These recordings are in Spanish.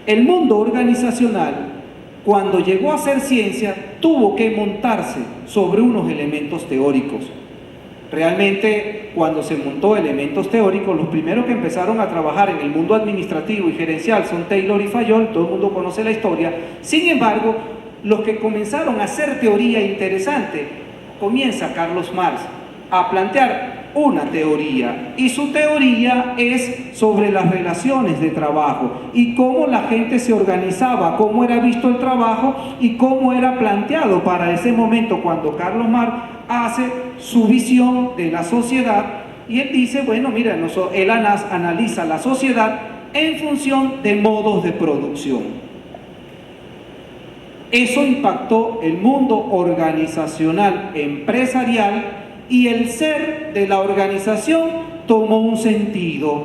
El mundo organizacional, cuando llegó a ser ciencia, tuvo que montarse sobre unos elementos teóricos. Realmente, cuando se montó elementos teóricos, los primeros que empezaron a trabajar en el mundo administrativo y gerencial son Taylor y Fayol, todo el mundo conoce la historia. Sin embargo, los que comenzaron a hacer teoría interesante, comienza Carlos Marx a plantear una teoría, y su teoría es sobre las relaciones de trabajo y cómo la gente se organizaba, cómo era visto el trabajo y cómo era planteado para ese momento cuando Carlos Marx hace su visión de la sociedad. Y él dice, bueno, mira, él analiza la sociedad en función de modos de producción. Eso impactó el mundo organizacional empresarial, y el ser de la organización tomó un sentido.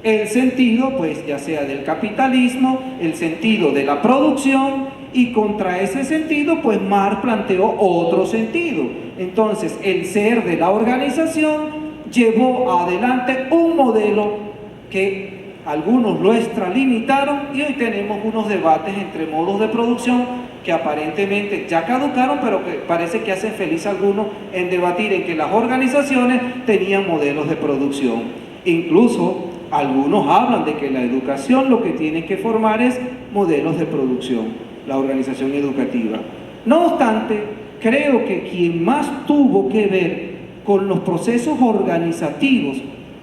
El sentido, pues, ya sea del capitalismo, el sentido de la producción, y contra ese sentido, pues, Marx planteó otro sentido. Entonces, el ser de la organización llevó adelante un modelo que algunos lo extralimitaron, y hoy tenemos unos debates entre modos de producción que aparentemente ya caducaron, pero que parece que hacen feliz a algunos en debatir en que las organizaciones tenían modelos de producción. Incluso algunos hablan de que la educación lo que tiene que formar es modelos de producción, la organización educativa. No obstante, creo que quien más tuvo que ver con los procesos organizativos,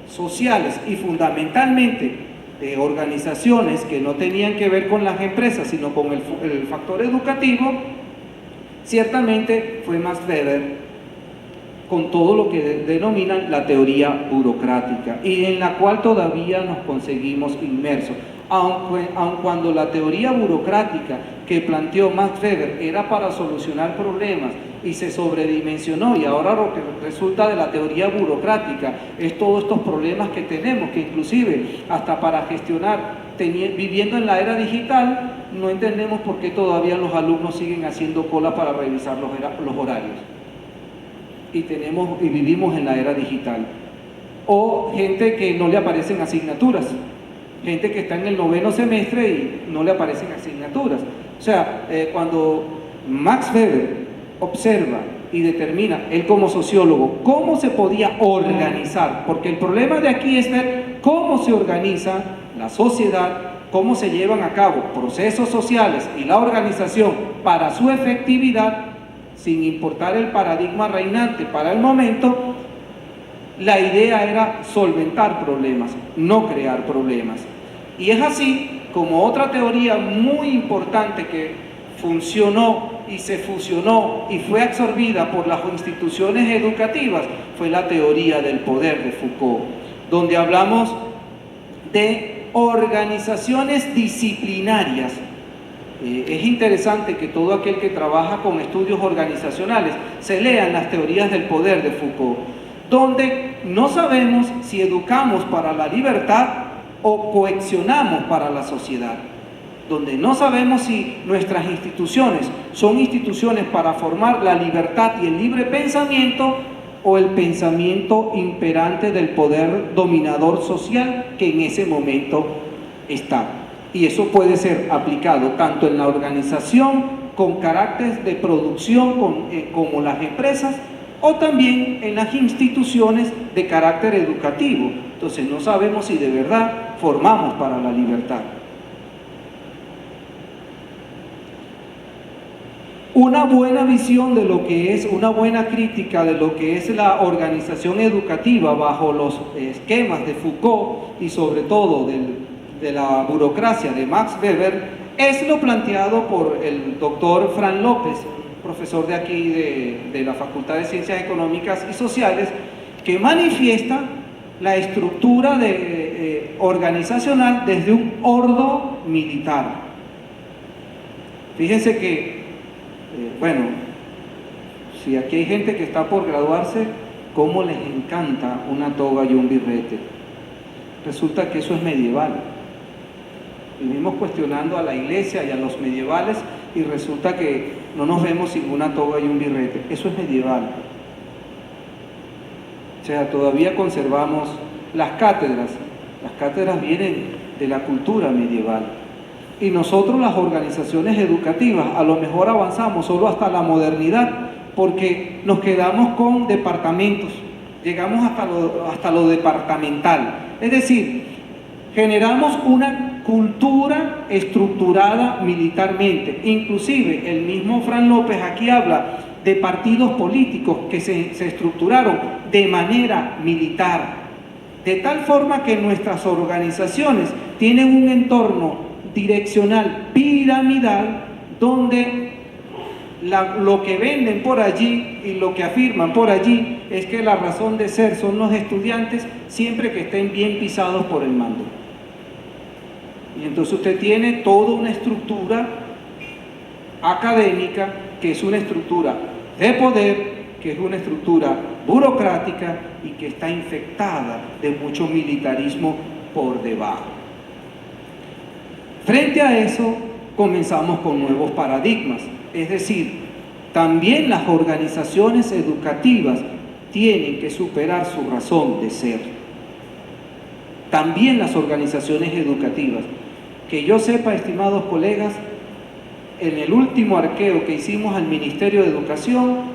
sociales y fundamentalmente de organizaciones que no tenían que ver con las empresas, sino con el factor educativo, ciertamente fue Max Weber, con todo lo que denominan la teoría burocrática, y en la cual todavía nos conseguimos inmersos. Aun cuando la teoría burocrática que planteó Max Weber era para solucionar problemas y se sobredimensionó, y ahora lo que resulta de la teoría burocrática es todos estos problemas que tenemos, que inclusive hasta para gestionar, viviendo en la era digital, no entendemos por qué todavía los alumnos siguen haciendo cola para revisar los horarios. Y vivimos en la era digital. O gente que no le aparecen asignaturas, gente que está en el 9º semestre y no le aparecen asignaturas. O sea, cuando Max Weber observa y determina, él como sociólogo, cómo se podía organizar, porque el problema de aquí es ver cómo se organiza la sociedad, cómo se llevan a cabo procesos sociales y la organización para su efectividad, sin importar el paradigma reinante para el momento. La idea era solventar problemas, no crear problemas. Y es así como otra teoría muy importante que funcionó y se fusionó y fue absorbida por las instituciones educativas fue la teoría del poder de Foucault, donde hablamos de organizaciones disciplinarias. Es interesante que todo aquel que trabaja con estudios organizacionales se lean las teorías del poder de Foucault, donde no sabemos si educamos para la libertad o coaccionamos para la sociedad, donde no sabemos si nuestras instituciones son instituciones para formar la libertad y el libre pensamiento, o el pensamiento imperante del poder dominador social que en ese momento está. Y eso puede ser aplicado tanto en la organización con carácter de producción como las empresas, o también en las instituciones de carácter educativo. Entonces no sabemos si de verdad formamos para la libertad. Una buena visión de lo que es, una buena crítica de lo que es la organización educativa bajo los esquemas de Foucault y sobre todo de la burocracia de Max Weber es lo planteado por el doctor Fran López, profesor de aquí de la Facultad de Ciencias Económicas y Sociales, que manifiesta la estructura organizacional desde un ordo militar. Fíjense que bueno, si aquí hay gente que está por graduarse, ¿cómo les encanta una toga y un birrete? Resulta que eso es medieval. Vivimos cuestionando a la iglesia y a los medievales y resulta que no nos vemos sin una toga y un birrete. Eso es medieval. O sea, todavía conservamos las cátedras. Las cátedras vienen de la cultura medieval. Y nosotros, las organizaciones educativas, a lo mejor avanzamos solo hasta la modernidad, porque nos quedamos con departamentos, llegamos hasta lo departamental. Es decir, generamos una cultura estructurada militarmente. Inclusive el mismo Fran López aquí habla de partidos políticos que se estructuraron de manera militar, de tal forma que nuestras organizaciones tienen un entorno direccional piramidal, donde lo que venden por allí y lo que afirman por allí es que la razón de ser son los estudiantes, siempre que estén bien pisados por el mando. Y entonces usted tiene toda una estructura académica que es una estructura de poder, que es una estructura burocrática y que está infectada de mucho militarismo por debajo. Frente a eso, comenzamos con nuevos paradigmas, es decir, también las organizaciones educativas tienen que superar su razón de ser. También las organizaciones educativas. Que yo sepa, estimados colegas, en el último arqueo que hicimos al Ministerio de Educación,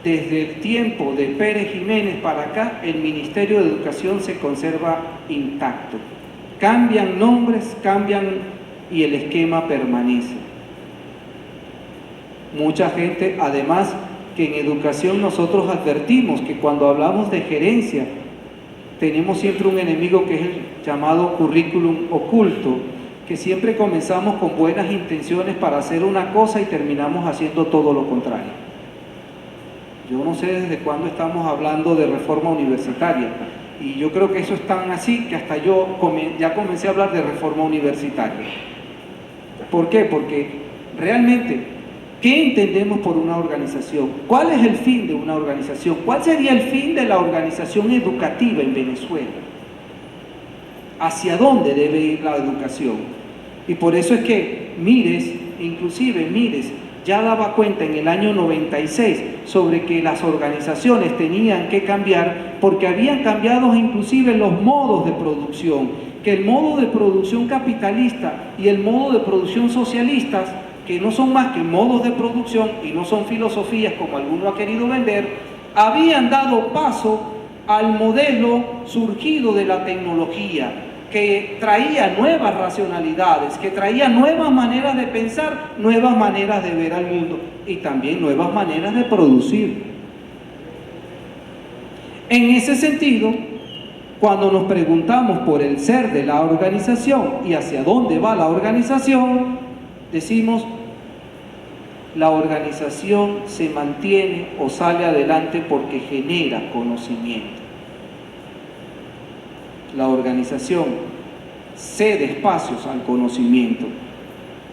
desde el tiempo de Pérez Jiménez para acá, el Ministerio de Educación se conserva intacto. Cambian nombres, y el esquema permanece. Mucha gente, además, que en educación nosotros advertimos que cuando hablamos de gerencia, tenemos siempre un enemigo que es el llamado currículum oculto, que siempre comenzamos con buenas intenciones para hacer una cosa y terminamos haciendo todo lo contrario. Yo no sé desde cuándo estamos hablando de reforma universitaria, y yo creo que eso es tan así que hasta yo ya comencé a hablar de reforma universitaria. ¿Por qué? Porque realmente, ¿qué entendemos por una organización? ¿Cuál es el fin de una organización? ¿Cuál sería el fin de la organización educativa en Venezuela? ¿Hacia dónde debe ir la educación? Y por eso es que Mires ya daba cuenta en el año 96 sobre que las organizaciones tenían que cambiar, porque habían cambiado inclusive los modos de producción, que el modo de producción capitalista y el modo de producción socialistas, que no son más que modos de producción y no son filosofías como alguno ha querido vender, habían dado paso al modelo surgido de la tecnología, que traía nuevas racionalidades, que traía nuevas maneras de pensar, nuevas maneras de ver al mundo y también nuevas maneras de producir. En ese sentido, cuando nos preguntamos por el ser de la organización y hacia dónde va la organización, decimos: la organización se mantiene o sale adelante porque genera conocimiento. La organización cede espacios al conocimiento,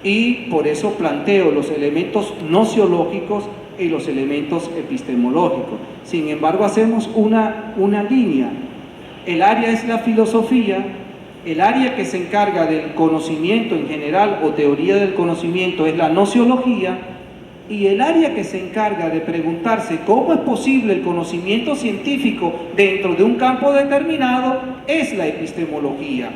y por eso planteo los elementos nociológicos y los elementos epistemológicos. Sin embargo, hacemos una línea. El área es la filosofía, el área que se encarga del conocimiento en general o teoría del conocimiento es la nociología, y el área que se encarga de preguntarse cómo es posible el conocimiento científico dentro de un campo determinado es la epistemología.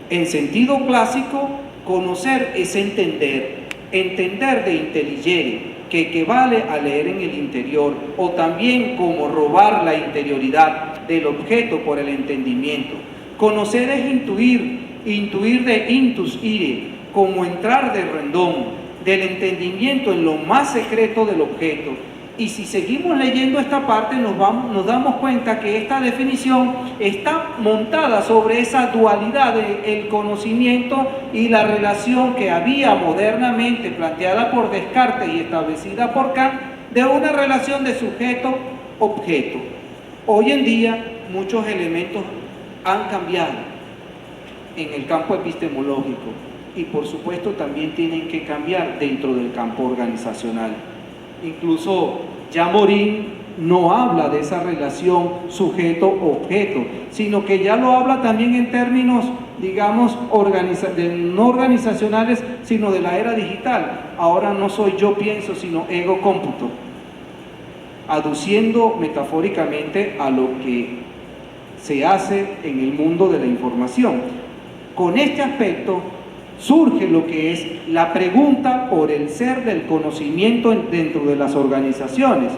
En sentido clásico, conocer es entender de intelligere, que equivale a leer en el interior, o también como robar la interioridad del objeto por el entendimiento. Conocer es intuir de intus ire, como entrar de rendón, del entendimiento en lo más secreto del objeto. Y si seguimos leyendo esta parte, nos damos cuenta que esta definición está montada sobre esa dualidad del conocimiento y la relación que había modernamente planteada por Descartes y establecida por Kant, de una relación de sujeto-objeto. Hoy en día muchos elementos han cambiado en el campo epistemológico, y por supuesto también tienen que cambiar dentro del campo organizacional. Incluso ya Morin no habla de esa relación sujeto-objeto, sino que ya lo habla también en términos, digamos, no organizacionales, sino de la era digital. Ahora no soy yo pienso, sino ego cómputo, aduciendo metafóricamente a lo que se hace en el mundo de la información. Con este aspecto, surge lo que es la pregunta por el ser del conocimiento dentro de las organizaciones.